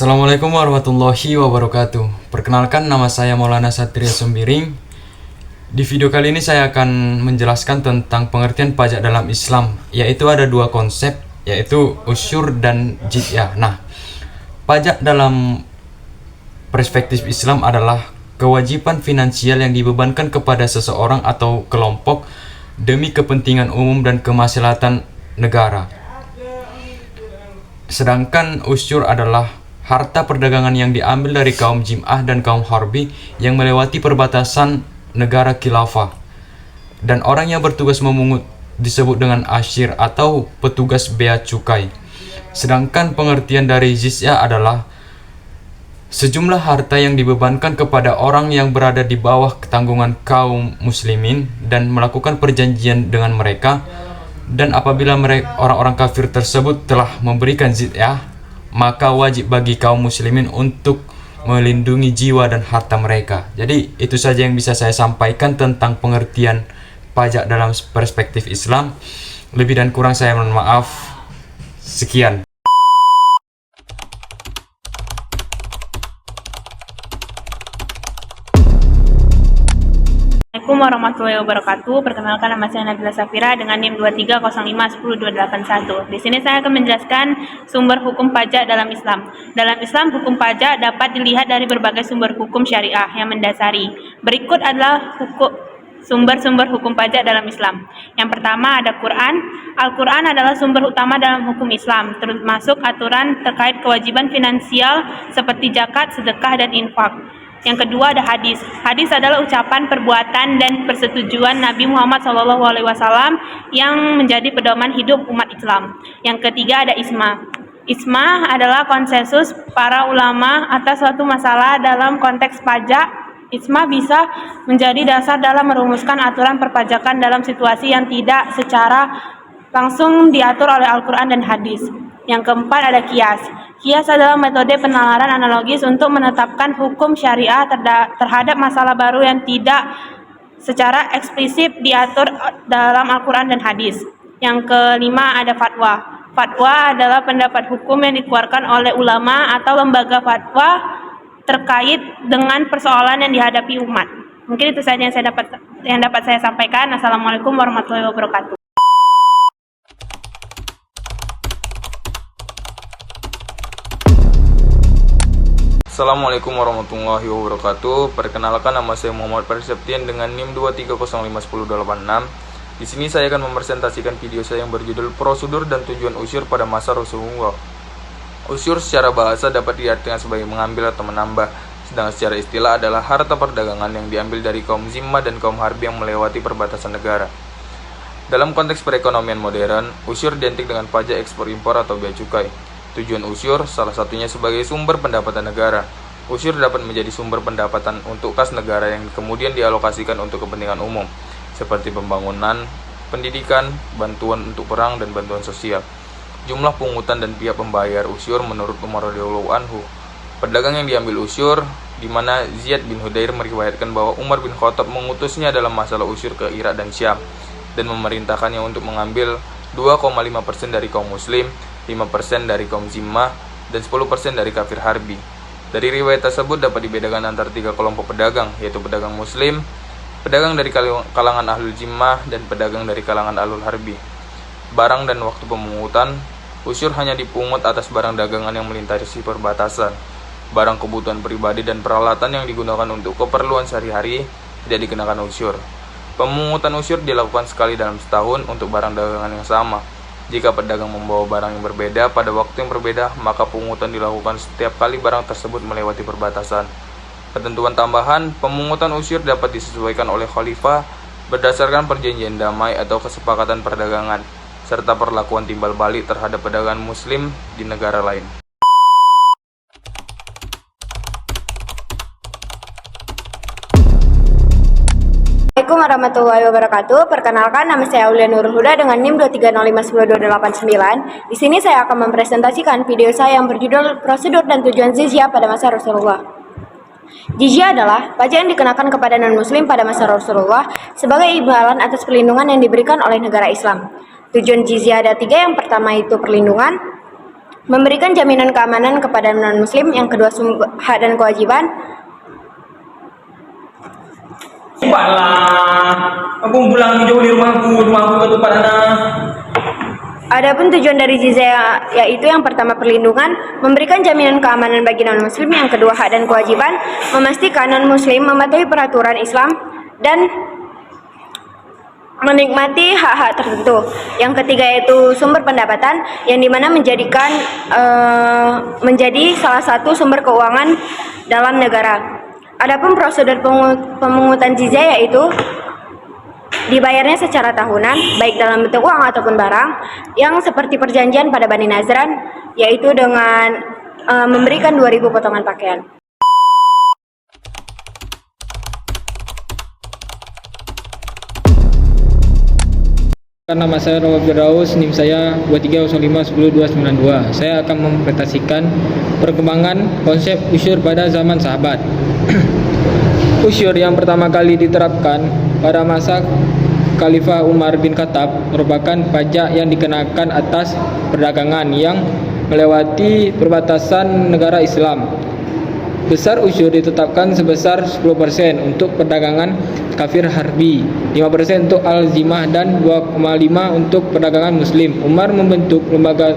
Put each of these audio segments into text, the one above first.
Assalamualaikum warahmatullahi wabarakatuh. Perkenalkan, nama saya Maulana Satria Sembiring. Di video kali ini saya akan menjelaskan tentang pengertian pajak dalam Islam, yaitu ada dua konsep, yaitu usyur dan jizyah. Nah, pajak dalam perspektif Islam adalah kewajiban finansial yang dibebankan kepada seseorang atau kelompok demi kepentingan umum dan kemaslahatan negara. Sedangkan usyur adalah harta perdagangan yang diambil dari kaum Jim'ah dan kaum Harbi yang melewati perbatasan negara khilafah. Dan orang yang bertugas memungut disebut dengan asyir atau petugas bea cukai. Sedangkan pengertian dari jizyah adalah sejumlah harta yang dibebankan kepada orang yang berada di bawah ketanggungan kaum muslimin dan melakukan perjanjian dengan mereka. Dan apabila orang-orang kafir tersebut telah memberikan jizyah, maka wajib bagi kaum muslimin untuk melindungi jiwa dan harta mereka. Jadi itu saja yang bisa saya sampaikan tentang pengertian pajak dalam perspektif Islam. Lebih dan kurang saya mohon maaf. Sekian. Assalamualaikum warahmatullahi wabarakatuh. Perkenalkan, nama saya Nabila Safira dengan NIM 2305102281. Di sini saya akan menjelaskan sumber hukum pajak dalam Islam. Dalam Islam, hukum pajak dapat dilihat dari berbagai sumber hukum syariah yang mendasari. Berikut adalah sumber-sumber hukum pajak dalam Islam. Yang pertama ada Quran. Al-Quran adalah sumber utama dalam hukum Islam, termasuk aturan terkait kewajiban finansial seperti zakat, sedekah, dan infak. Yang kedua ada hadis. Hadis adalah ucapan, perbuatan, dan persetujuan Nabi Muhammad SAW yang menjadi pedoman hidup umat Islam. Yang ketiga ada ijma. Ijma adalah konsensus para ulama atas suatu masalah dalam konteks pajak. Ijma bisa menjadi dasar dalam merumuskan aturan perpajakan dalam situasi yang tidak secara langsung diatur oleh Al-Quran dan hadis. Yang keempat ada kias. Kias adalah metode penalaran analogis untuk menetapkan hukum syariah terhadap masalah baru yang tidak secara eksplisit diatur dalam Al-Quran dan hadis. Yang kelima ada fatwa. Fatwa adalah pendapat hukum yang dikeluarkan oleh ulama atau lembaga fatwa terkait dengan persoalan yang dihadapi umat. Mungkin itu saja yang dapat saya sampaikan. Assalamualaikum warahmatullahi wabarakatuh. Assalamualaikum warahmatullahi wabarakatuh. Perkenalkan, nama saya Muhammad Perseptian dengan NIM 23051086. Di sini saya akan mempresentasikan video saya yang berjudul Prosedur dan Tujuan Usyur pada Masa Rasulullah. Usyur secara bahasa dapat diartikan sebagai mengambil atau menambah, sedangkan secara istilah adalah harta perdagangan yang diambil dari kaum Zimmah dan kaum Harbi yang melewati perbatasan negara. Dalam konteks perekonomian modern, usyur identik dengan pajak ekspor impor atau bea cukai. Tujuan usyur salah satunya sebagai sumber pendapatan negara. Usyur dapat menjadi sumber pendapatan untuk kas negara yang kemudian dialokasikan untuk kepentingan umum, seperti pembangunan, pendidikan, bantuan untuk perang, dan bantuan sosial. Jumlah pungutan dan pihak pembayar usyur menurut Umar radhiyallahu anhu. Pedagang yang diambil usyur, di mana Ziyad bin Hudair meriwayatkan bahwa Umar bin Khattab mengutusnya dalam masalah usyur ke Irak dan Syam, dan memerintahkannya untuk mengambil 2,5% dari kaum muslim, 5% dari kaum Zimmah, dan 10% dari kafir Harbi. Dari riwayat tersebut dapat dibedakan antara tiga kelompok pedagang, yaitu pedagang muslim, pedagang dari kalangan ahlul Zimmah, dan pedagang dari kalangan ahlul Harbi. Barang dan waktu pemungutan, usyur hanya dipungut atas barang dagangan yang melintasi perbatasan. Barang kebutuhan pribadi dan peralatan yang digunakan untuk keperluan sehari-hari tidak dikenakan usyur. Pemungutan usyur dilakukan sekali dalam setahun untuk barang dagangan yang sama. Jika pedagang membawa barang yang berbeda pada waktu yang berbeda, maka pungutan dilakukan setiap kali barang tersebut melewati perbatasan. Ketentuan tambahan, pemungutan usyur dapat disesuaikan oleh khalifah berdasarkan perjanjian damai atau kesepakatan perdagangan, serta perlakuan timbal balik terhadap pedagang muslim di negara lain. Assalamualaikum warahmatullahi wabarakatuh. Perkenalkan, nama saya Aulia Nurul Huda dengan NIM 2305102289. Di sini saya akan mempresentasikan video saya yang berjudul Prosedur dan Tujuan Jizyah pada masa Rasulullah. Jizyah adalah pajak yang dikenakan kepada non-muslim pada masa Rasulullah sebagai imbalan atas perlindungan yang diberikan oleh negara Islam. Tujuan jizyah ada tiga. Yang pertama itu perlindungan, memberikan jaminan keamanan kepada non-muslim, yang kedua hak dan kewajiban. Cepatlah, aku pulang jauh di rumahku ketupat anak. Adapun tujuan dari jizya yaitu yang pertama perlindungan, memberikan jaminan keamanan bagi non-muslim, yang kedua hak dan kewajiban, memastikan non-muslim mematuhi peraturan Islam dan menikmati hak-hak tertentu. Yang ketiga yaitu sumber pendapatan, yang dimana menjadi salah satu sumber keuangan dalam negara. Adapun prosedur pemungutan jizya yaitu dibayarnya secara tahunan, baik dalam bentuk uang ataupun barang, yang seperti perjanjian pada Bani Nazran, yaitu dengan memberikan 2.000 potongan pakaian. Nama saya Robert Firdaus, NIM saya 2305102292. Saya akan mempresentasikan perkembangan konsep usyur pada zaman sahabat. Usyur yang pertama kali diterapkan pada masa Khalifah Umar bin Khattab merupakan pajak yang dikenakan atas perdagangan yang melewati perbatasan negara Islam. Besar usyur ditetapkan sebesar 10% untuk perdagangan kafir harbi, 5% untuk al-zimah, dan 2,5% untuk perdagangan muslim. Umar membentuk lembaga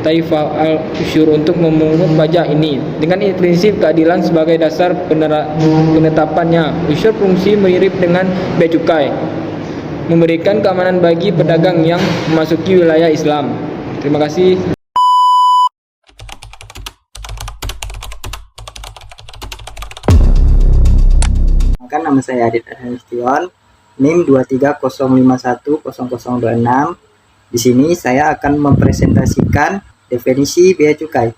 Taifah al-Usyur untuk memungut pajak ini. Dengan prinsip keadilan sebagai dasar penetapannya, usyur fungsi mirip dengan bea cukai, memberikan keamanan bagi pedagang yang memasuki wilayah Islam. Terima kasih. Nama saya Adit Adhanistion, NIM 2305100026. Di sini saya akan mempresentasikan definisi bea cukai.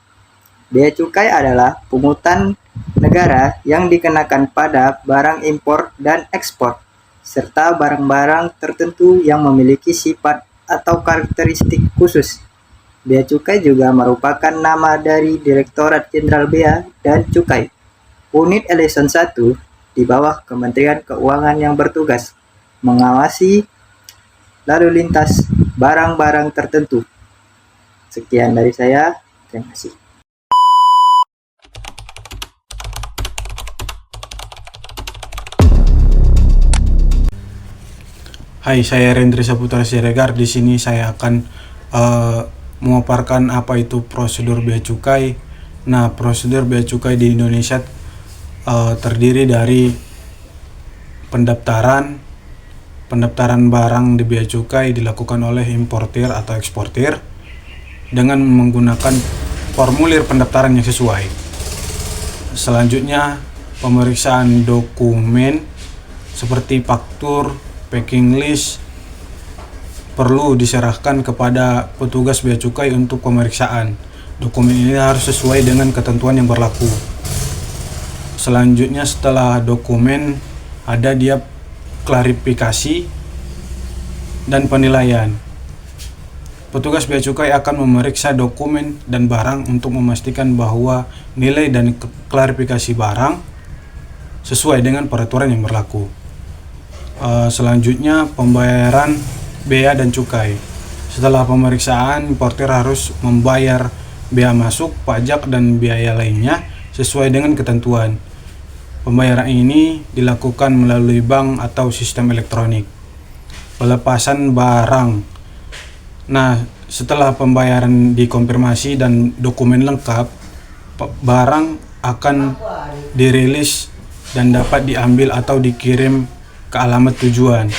Bea cukai adalah pungutan negara yang dikenakan pada barang impor dan ekspor, serta barang-barang tertentu yang memiliki sifat atau karakteristik khusus. Bea cukai juga merupakan nama dari Direktorat Jenderal Bea dan Cukai, Unit Election 1, di bawah Kementerian Keuangan yang bertugas mengawasi lalu lintas barang-barang tertentu. Sekian dari saya, terima kasih. Hai, saya Rendri Saputra Siregar. Di sini saya akan memaparkan apa itu prosedur bea cukai. Nah, prosedur bea cukai di Indonesia terdiri dari pendaftaran barang di bea cukai dilakukan oleh importir atau eksportir dengan menggunakan formulir pendaftaran yang sesuai. Selanjutnya, pemeriksaan dokumen seperti faktur, packing list perlu diserahkan kepada petugas bea cukai untuk pemeriksaan. Dokumen ini harus sesuai dengan ketentuan yang berlaku. Selanjutnya, setelah dokumen ada dia klarifikasi dan penilaian. Petugas bea cukai akan memeriksa dokumen dan barang untuk memastikan bahwa nilai dan klarifikasi barang sesuai dengan peraturan yang berlaku. Selanjutnya, pembayaran bea dan cukai. Setelah pemeriksaan, importir harus membayar bea masuk, pajak, dan biaya lainnya sesuai dengan ketentuan. Pembayaran ini dilakukan melalui bank atau sistem elektronik. Pelepasan barang. Nah, setelah pembayaran dikonfirmasi dan dokumen lengkap, barang akan dirilis dan dapat diambil atau dikirim ke alamat tujuan.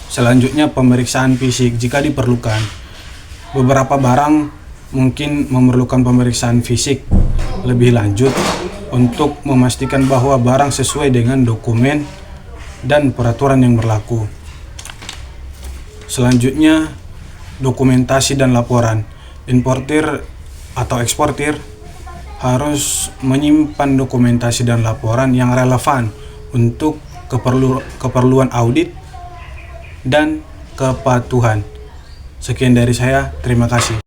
Selanjutnya, pemeriksaan fisik jika diperlukan. Beberapa barang mungkin memerlukan pemeriksaan fisik lebih lanjut untuk memastikan bahwa barang sesuai dengan dokumen dan peraturan yang berlaku. Selanjutnya, dokumentasi dan laporan. Importir atau eksportir harus menyimpan dokumentasi dan laporan yang relevan untuk keperluan audit dan kepatuhan. Sekian dari saya, terima kasih.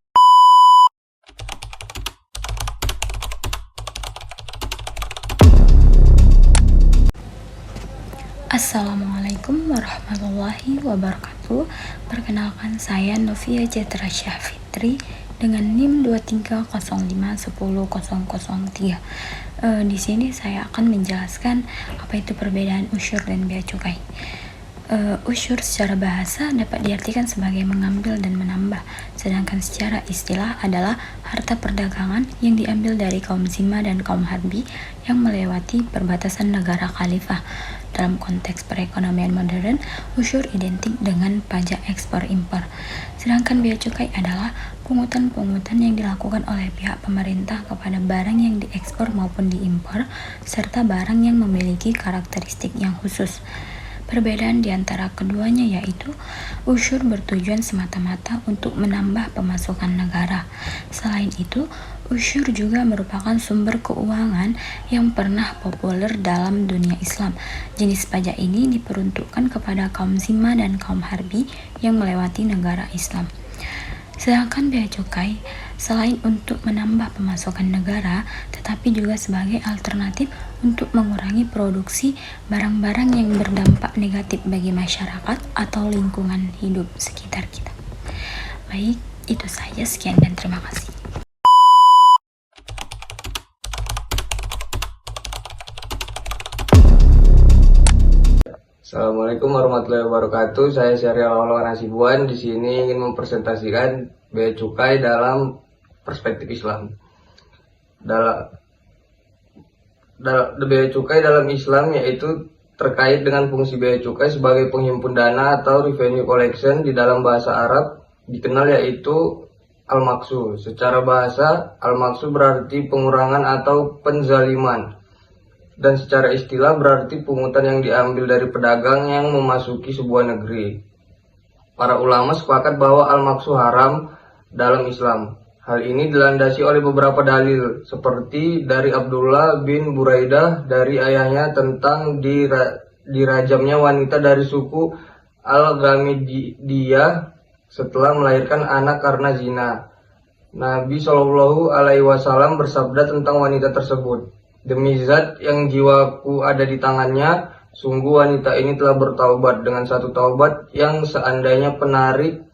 Assalamualaikum warahmatullahi wabarakatuh. Perkenalkan, saya Novia Jetra Syafitri, dengan NIM 23051003. Di sini saya akan menjelaskan apa itu perbedaan usyur dan bea cukai. Usyur secara bahasa dapat diartikan sebagai mengambil dan menambah, sedangkan secara istilah adalah harta perdagangan yang diambil dari kaum zimma dan kaum harbi yang melewati perbatasan negara khalifah. Dalam konteks perekonomian modern, usyur identik dengan pajak ekspor impor, sedangkan bea cukai adalah pungutan-pungutan yang dilakukan oleh pihak pemerintah kepada barang yang diekspor maupun diimpor, serta barang yang memiliki karakteristik yang khusus. Perbedaan di antara keduanya yaitu usyur bertujuan semata-mata untuk menambah pemasukan negara. Selain itu, usyur juga merupakan sumber keuangan yang pernah populer dalam dunia Islam. Jenis pajak ini diperuntukkan kepada kaum zimma dan kaum harbi yang melewati negara Islam. Sedangkan bea cukai selain untuk menambah pemasukan negara, tetapi juga sebagai alternatif untuk mengurangi produksi barang-barang yang berdampak negatif bagi masyarakat atau lingkungan hidup sekitar kita. Baik, itu saja, sekian dan terima kasih. Assalamualaikum warahmatullahi wabarakatuh. Saya Syarial Aulwan Hasibuan. Di sini ingin mempresentasikan bea cukai dalam perspektif Islam. Bea cukai dalam Islam yaitu terkait dengan fungsi bea cukai sebagai penghimpun dana atau revenue collection. Di dalam bahasa Arab dikenal yaitu al-maqsu. Secara bahasa, al-maqsu berarti pengurangan atau penzaliman. Dan secara istilah berarti pungutan yang diambil dari pedagang yang memasuki sebuah negeri. Para ulama sepakat bahwa al-maqsu haram dalam Islam. Hal ini dilandasi oleh beberapa dalil, seperti dari Abdullah bin Buraidah dari ayahnya tentang dirajamnya wanita dari suku Al-Ghamidiyah setelah melahirkan anak karena zina. Nabi Shallallahu Alaihi Wasallam bersabda tentang wanita tersebut, "Demi zat yang jiwaku ada di tangannya, sungguh wanita ini telah bertaubat dengan satu taubat yang seandainya penarik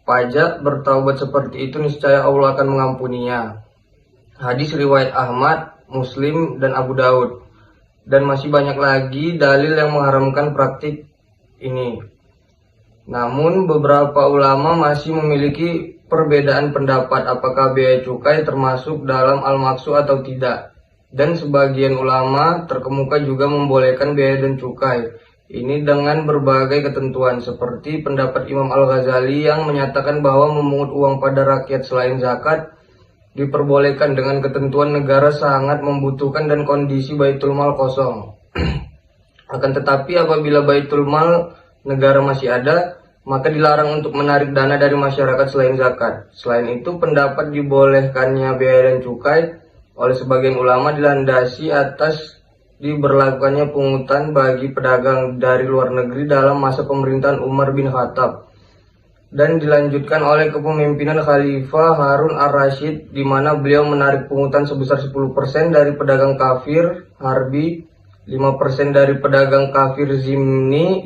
pajak bertaubat seperti itu, niscaya Allah akan mengampuninya." Hadis riwayat Ahmad, Muslim, dan Abu Daud. Dan masih banyak lagi dalil yang mengharamkan praktik ini. Namun beberapa ulama masih memiliki perbedaan pendapat apakah bea cukai termasuk dalam al-maqsu atau tidak. Dan sebagian ulama terkemuka juga membolehkan bea dan cukai ini dengan berbagai ketentuan, seperti pendapat Imam Al-Ghazali yang menyatakan bahwa memungut uang pada rakyat selain zakat diperbolehkan dengan ketentuan negara sangat membutuhkan dan kondisi baitul mal kosong. Akan tetapi apabila baitul mal negara masih ada, maka dilarang untuk menarik dana dari masyarakat selain zakat. Selain itu, pendapat dibolehkannya bea dan cukai oleh sebagian ulama dilandasi atas diberlakukannya pungutan bagi pedagang dari luar negeri dalam masa pemerintahan Umar bin Khattab, dan dilanjutkan oleh kepemimpinan Khalifah Harun ar-Rasyid, di mana beliau menarik pungutan sebesar 10% dari pedagang kafir harbi, 5% dari pedagang kafir zimmi,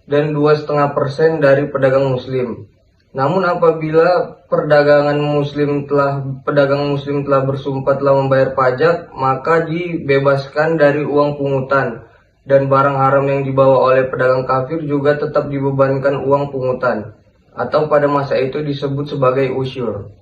dan 2,5% dari pedagang muslim. Namun apabila pedagang muslim telah bersumpah telah membayar pajak, maka dibebaskan dari uang pungutan, dan barang haram yang dibawa oleh pedagang kafir juga tetap dibebankan uang pungutan, atau pada masa itu disebut sebagai usyur.